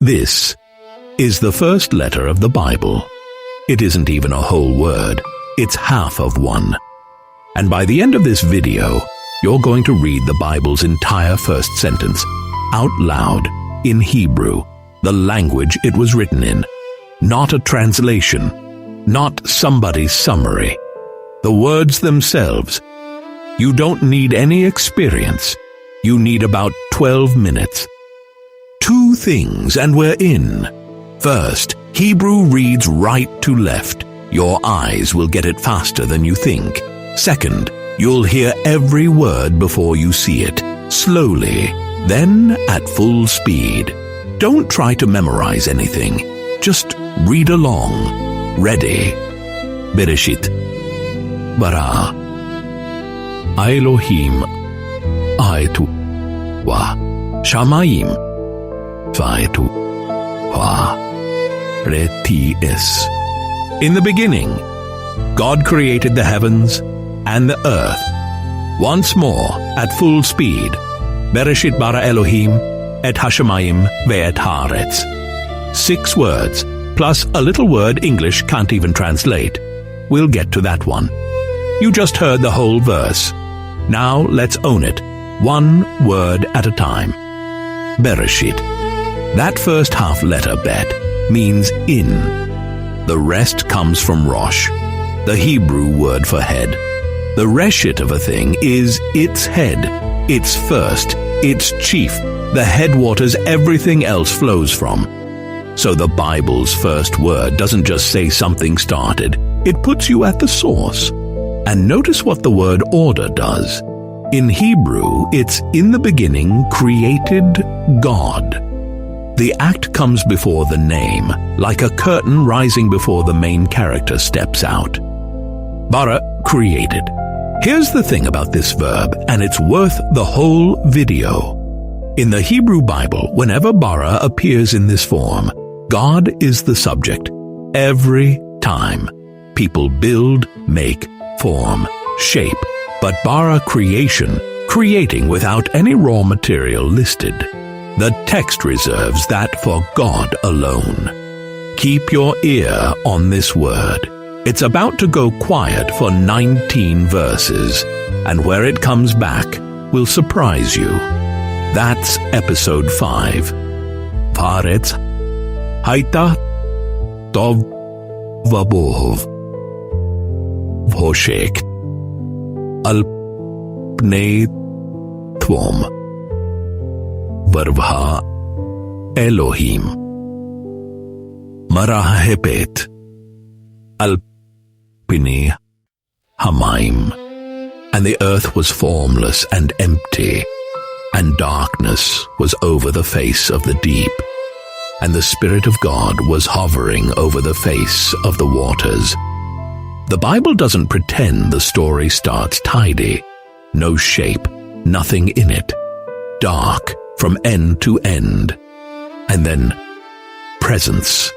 This is the first letter of the Bible. It isn't even a whole word, it's half of one. And by the end of this video, you're going to read the Bible's entire first sentence, out loud, in Hebrew, the language it was written in. Not a translation, not somebody's summary. The words themselves. You don't need any experience. You need about 12 minutes. 2 things and we're in. First, Hebrew reads right to left. Your eyes will get it faster than you think. Second, you'll hear every word before you see it, slowly, then at full speed. Don't try to memorize anything. Just read along. Ready? Bereshit. Bara. Elohim. Aitu. Wa. Shamayim. Vaitu. Wa. Reties. In the beginning, God created the heavens and the earth. Once more, at full speed. Bereshit bara Elohim et hashamayim ve'et haaretz. 6 words, plus a little word English can't even translate. We'll get to that one. You just heard the whole verse. Now let's own it, 1 word at a time. Bereshit. That first half letter, bet, means in. The rest comes from rosh, the Hebrew word for head. The reshit of a thing is its head, its first, its chief, the headwaters everything else flows from. So the Bible's first word doesn't just say something started, it puts you at the source. And notice what the word order does. In Hebrew, it's in the beginning created God. The act comes before the name, like a curtain rising before the main character steps out. Bara, created. Here's the thing about this verb, and it's worth the whole video. In the Hebrew Bible, whenever bara appears in this form, God is the subject. Every time. People build, make, form, shape, but bara creation, creating without any raw material listed. The text reserves that for God alone. Keep your ear on this word. It's about to go quiet for 19 verses, and where it comes back will surprise you. That's episode 5. Vaaretz haita tohu vavohu v'hoshek al pnei tvom verva Elohim marahepet al pnei hamayim. And the earth was formless and empty, and darkness was over the face of the deep, and the Spirit of God was hovering over the face of the waters. The Bible doesn't pretend the story starts tidy. No shape, nothing in it. Dark from end to end. And then, presence.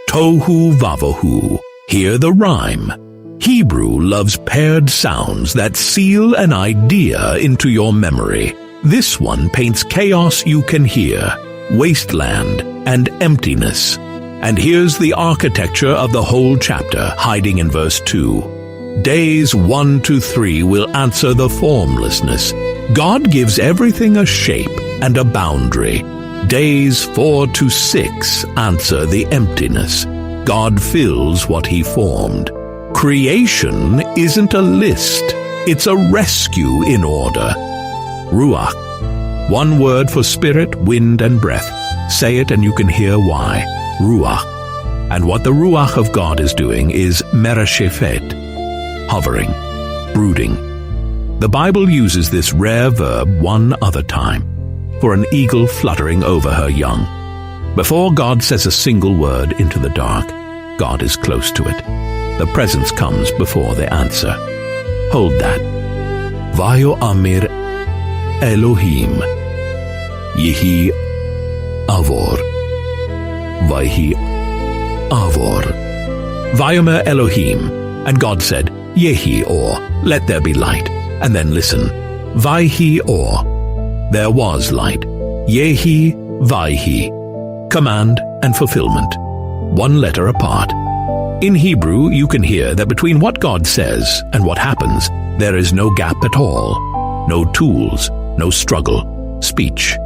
Tohu vavohu. Hear the rhyme. Hebrew loves paired sounds that seal an idea into your memory. This one paints chaos you can hear, wasteland, and emptiness. And here's the architecture of the whole chapter, hiding in verse 2. Days 1 to 3 will answer the formlessness. God gives everything a shape and a boundary. Days 4 to 6 answer the emptiness. God fills what he formed. Creation isn't a list, it's a rescue in order. Ruach. 1 word for spirit, wind, and breath. Say it and you can hear why. Ruach. And what the ruach of God is doing is mereshephet, hovering, brooding. The Bible uses this rare verb 1 other time, for an eagle fluttering over her young. Before God says a single word into the dark, God is close to it. The presence comes before the answer. Hold that. Vayo amir Elohim Yehi Avor Vayhi Avor. Vayomer Elohim, and God said, Yehi, or let there be light. And then listen. Vayhi, or there was light. Yehi Vayhi. command and fulfillment, one letter apart. In Hebrew, you can hear that between what God says and what happens, there is no gap at all, no tools, no struggle, speech,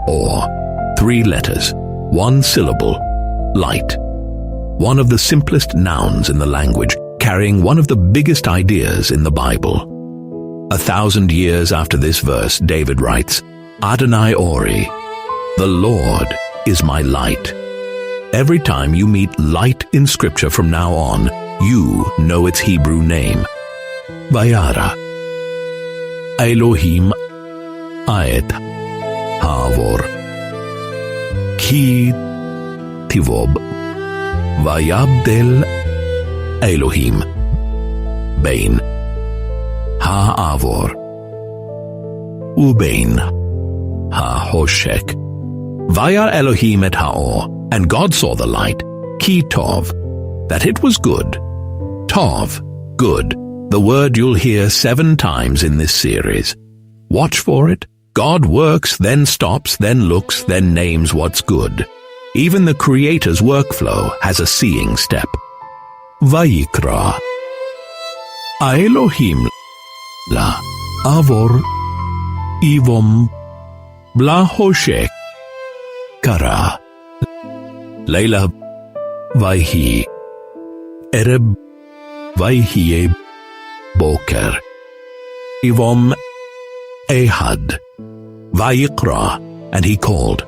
or 3 letters, 1 syllable, light. One of the simplest nouns in the language, carrying one of the biggest ideas in the Bible. 1,000 years after this verse, David writes, Adonai Ori, the Lord is my light. Every time you meet light in Scripture from now on, you know its Hebrew name. Vayara. Elohim Aet Havor. Ki Tivob. Vayabdel Elohim Bein Ha-Avor Ubein Ha-Hoshek. Vayar Elohim et Haor, and God saw the light, Ki Tov, that it was good. Tov, good, the word you'll hear 7 times in this series. Watch for it. God works, then stops, then looks, then names what's good. Even the Creator's workflow has a seeing step. Vayikra. Elohim la avor ivom bla hoshek kara. Leila vayhi ereb vayhi boker ivom echad vayikra, and he called.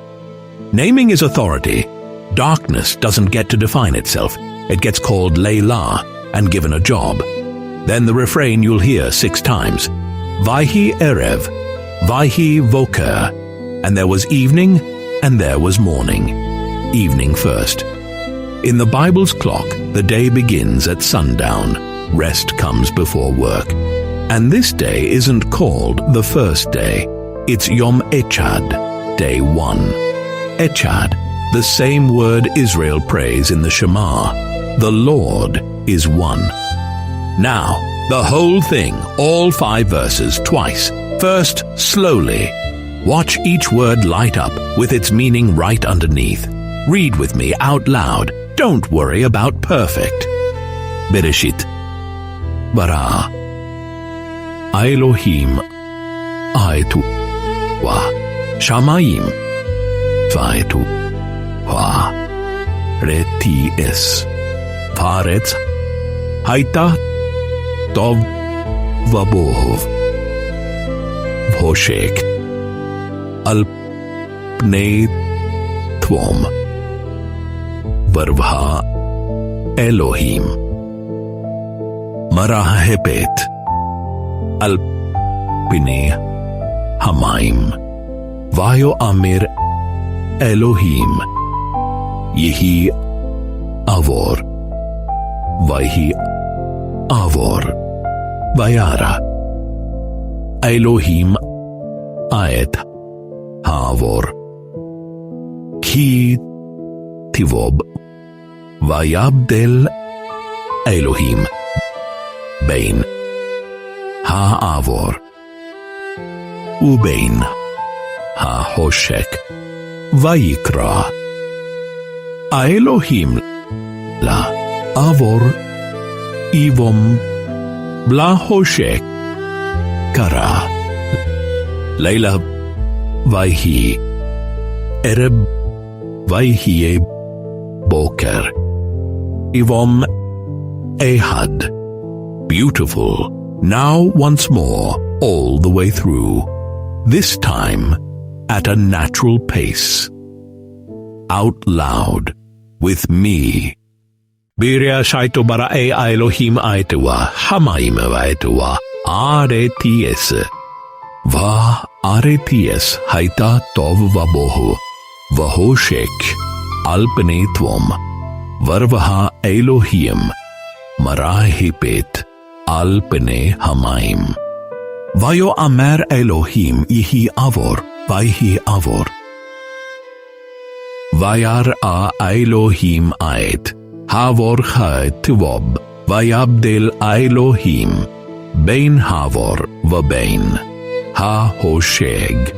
Naming is authority. Darkness doesn't get to define itself. It gets called Leila and given a job. Then the refrain you'll hear 6 times. Vayhi erev, vayhi voker, and there was evening and there was morning. Evening first. In the Bible's clock, the day begins at sundown. Rest comes before work. And this day isn't called the first day. It's Yom Echad, day 1. Echad, the same word Israel prays in the Shema. The Lord is one. Now, the whole thing, all 5 verses, twice. First, slowly. Watch each word light up with its meaning right underneath. Read with me out loud. Don't worry about perfect. Bereshit. Bara. Elohim. Aitu. Wa. Shamayim. Vaitu. Wa. Reti es. Varetz. Haita. Tov. Vavohu. Voshek. Al pnei tvom. Verb Elohim. Marahepet. Al pnei hamayim. Vayo amir Elohim. Yehi avor. Vayhi avor. Vayara. Elohim aet havor. Ki tivob. Vayabdel Elohim Bein Ha-Avor Ubein Ha-Hoshek Vayikra Elohim La Avor Ivom Bla Hoshek Kara Leila Vayhi Ereb Vayhi Boker Ivom Echad. Beautiful. Now once more, all the way through. This time, at a natural pace. Out loud, with me. Bereshit bara Elohim aitewa, hamayim aitewa, areties. Va areties haita tov vavohu, vahoshek, alpene tvom. Varvaha Elohim Marahipet Al Pene Hamayim. Vayo Amer Elohim Yehi Avor Vayhi Avor. Vayar A Elohim Aet Havor Chai Tivob Vayabdel Elohim Bein Havor Vabein Ha Hosheg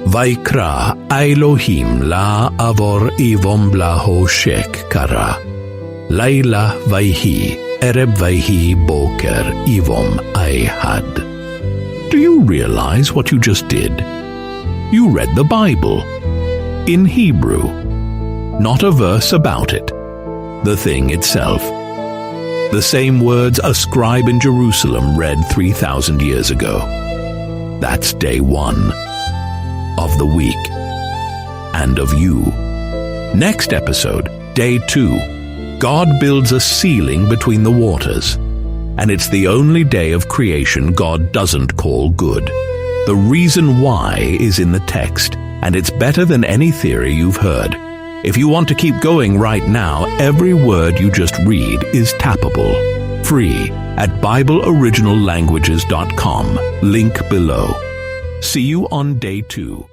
Vaikra Elohim la avor ivom blaho shek kara. Laila vayhi, ereb vayhi boker ivom echad. Do you realize what you just did? You read the Bible. In Hebrew. Not a verse about it. The thing itself. The same words a scribe in Jerusalem read 3,000 years ago. That's day 1 of the week and of you. Next episode, day 2. God builds a ceiling between the waters, and it's the only day of creation God doesn't call good. The reason why is in the text, and it's better than any theory you've heard. If you want to keep going right now, every word you just read is tappable, free, at BibleOriginalLanguages.com. Link below. See you on day 2.